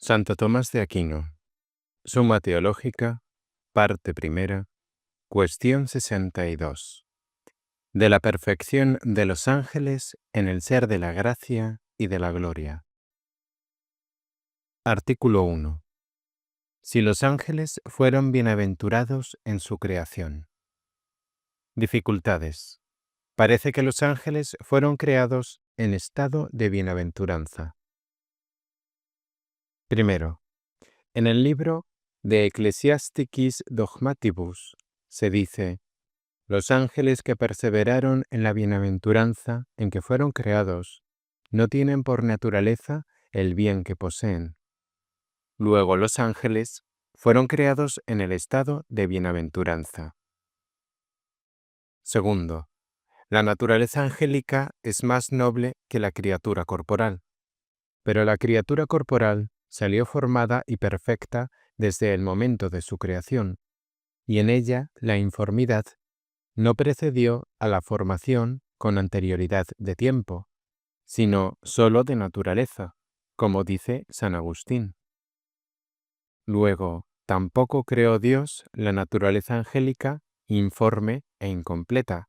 Santo Tomás de Aquino, Suma Teológica, parte primera, cuestión 62. De la perfección de los ángeles en el ser de la gracia y de la gloria. Artículo 1. Si los ángeles fueron bienaventurados en su creación. Dificultades. Parece que los ángeles fueron creados en estado de bienaventuranza. Primero, en el libro de Ecclesiasticis Dogmatibus se dice: los ángeles que perseveraron en la bienaventuranza en que fueron creados no tienen por naturaleza el bien que poseen. Luego los ángeles fueron creados en el estado de bienaventuranza. Segundo, la naturaleza angélica es más noble que la criatura corporal, pero la criatura corporal salió formada y perfecta desde el momento de su creación, y en ella la informidad no precedió a la formación con anterioridad de tiempo, sino sólo de naturaleza, como dice San Agustín. Luego, tampoco creó Dios la naturaleza angélica informe e incompleta,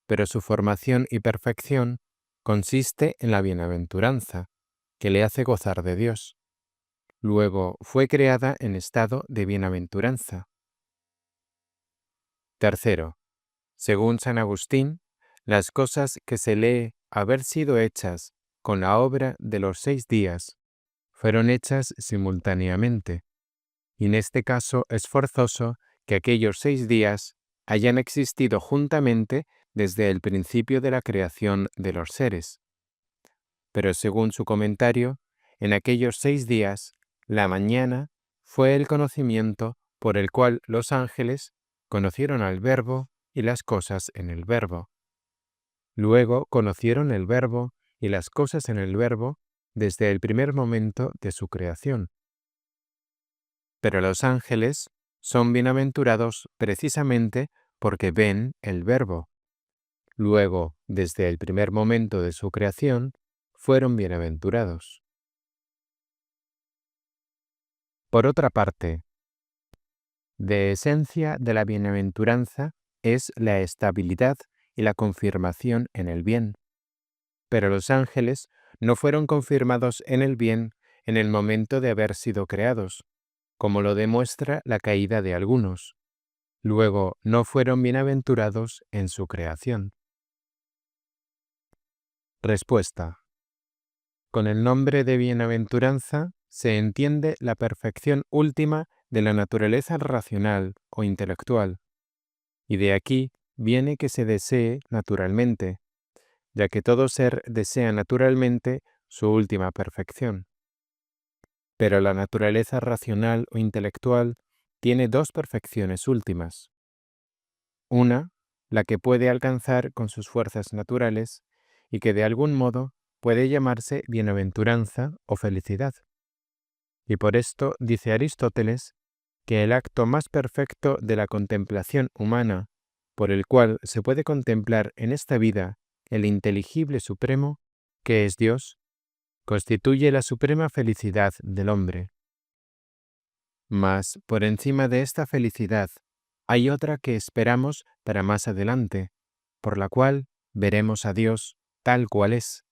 pero su formación y perfección consiste en la bienaventuranza, que le hace gozar de Dios. Luego fue creada en estado de bienaventuranza. Tercero, según San Agustín, las cosas que se lee haber sido hechas con la obra de los 6 días fueron hechas simultáneamente, y en este caso es forzoso que aquellos 6 días hayan existido juntamente desde el principio de la creación de los seres. Pero según su comentario, en aquellos 6 días, la mañana fue el conocimiento por el cual los ángeles conocieron al Verbo y las cosas en el Verbo. Luego conocieron el Verbo y las cosas en el Verbo desde el primer momento de su creación. Pero los ángeles son bienaventurados precisamente porque ven el Verbo. Luego, desde el primer momento de su creación, fueron bienaventurados. Por otra parte, de esencia de la bienaventuranza es la estabilidad y la confirmación en el bien. Pero los ángeles no fueron confirmados en el bien en el momento de haber sido creados, como lo demuestra la caída de algunos. Luego no fueron bienaventurados en su creación. Respuesta. Con el nombre de bienaventuranza se entiende la perfección última de la naturaleza racional o intelectual, y de aquí viene que se desee naturalmente, ya que todo ser desea naturalmente su última perfección. Pero la naturaleza racional o intelectual tiene 2 perfecciones últimas. Una, la que puede alcanzar con sus fuerzas naturales y que de algún modo puede llamarse bienaventuranza o felicidad. Y por esto dice Aristóteles que el acto más perfecto de la contemplación humana, por el cual se puede contemplar en esta vida el inteligible supremo, que es Dios, constituye la suprema felicidad del hombre. Mas, por encima de esta felicidad, hay otra que esperamos para más adelante, por la cual veremos a Dios tal cual es,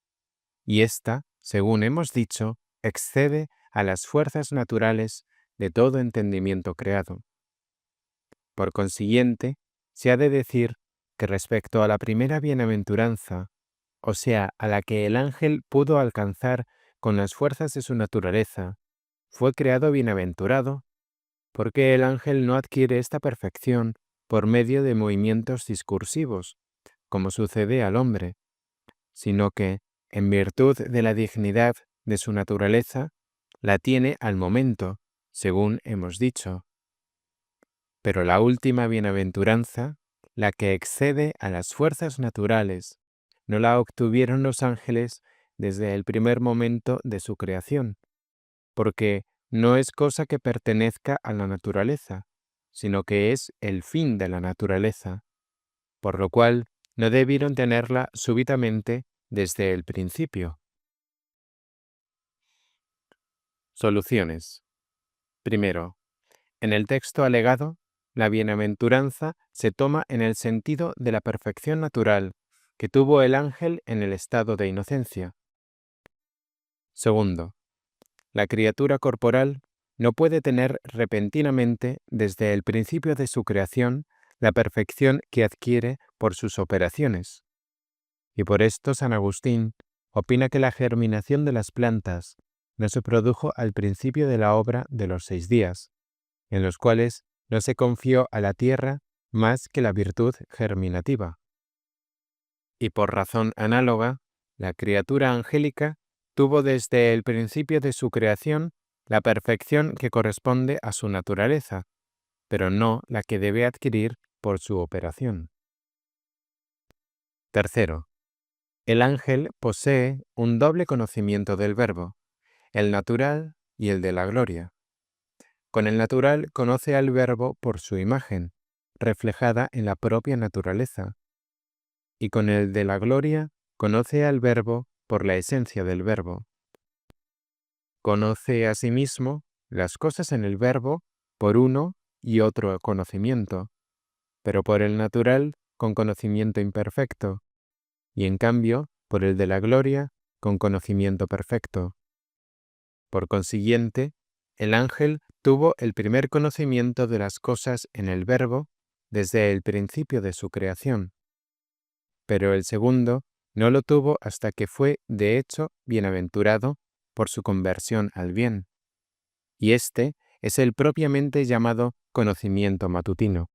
y ésta, según hemos dicho, excede a las fuerzas naturales de todo entendimiento creado. Por consiguiente, se ha de decir que respecto a la primera bienaventuranza, o sea, a la que el ángel pudo alcanzar con las fuerzas de su naturaleza, fue creado bienaventurado, porque el ángel no adquiere esta perfección por medio de movimientos discursivos, como sucede al hombre, sino que, en virtud de la dignidad de su naturaleza, la tiene al momento, según hemos dicho. Pero la última bienaventuranza, la que excede a las fuerzas naturales, no la obtuvieron los ángeles desde el primer momento de su creación, porque no es cosa que pertenezca a la naturaleza, sino que es el fin de la naturaleza, por lo cual no debieron tenerla súbitamente desde el principio. Soluciones. Primero, en el texto alegado, la bienaventuranza se toma en el sentido de la perfección natural que tuvo el ángel en el estado de inocencia. Segundo, la criatura corporal no puede tener repentinamente, desde el principio de su creación, la perfección que adquiere por sus operaciones. Y por esto San Agustín opina que la germinación de las plantas no se produjo al principio de la obra de los 6 días, en los cuales no se confió a la tierra más que la virtud germinativa. Y por razón análoga, la criatura angélica tuvo desde el principio de su creación la perfección que corresponde a su naturaleza, pero no la que debe adquirir por su operación. Tercero, el ángel posee un doble conocimiento del Verbo, el natural y el de la gloria. Con el natural conoce al Verbo por su imagen, reflejada en la propia naturaleza, y con el de la gloria conoce al Verbo por la esencia del Verbo. Conoce asimismo las cosas en el Verbo por uno y otro conocimiento, pero por el natural con conocimiento imperfecto, y en cambio por el de la gloria con conocimiento perfecto. Por consiguiente, el ángel tuvo el primer conocimiento de las cosas en el Verbo desde el principio de su creación, pero el segundo no lo tuvo hasta que fue, de hecho, bienaventurado por su conversión al bien. Y este es el propiamente llamado conocimiento matutino.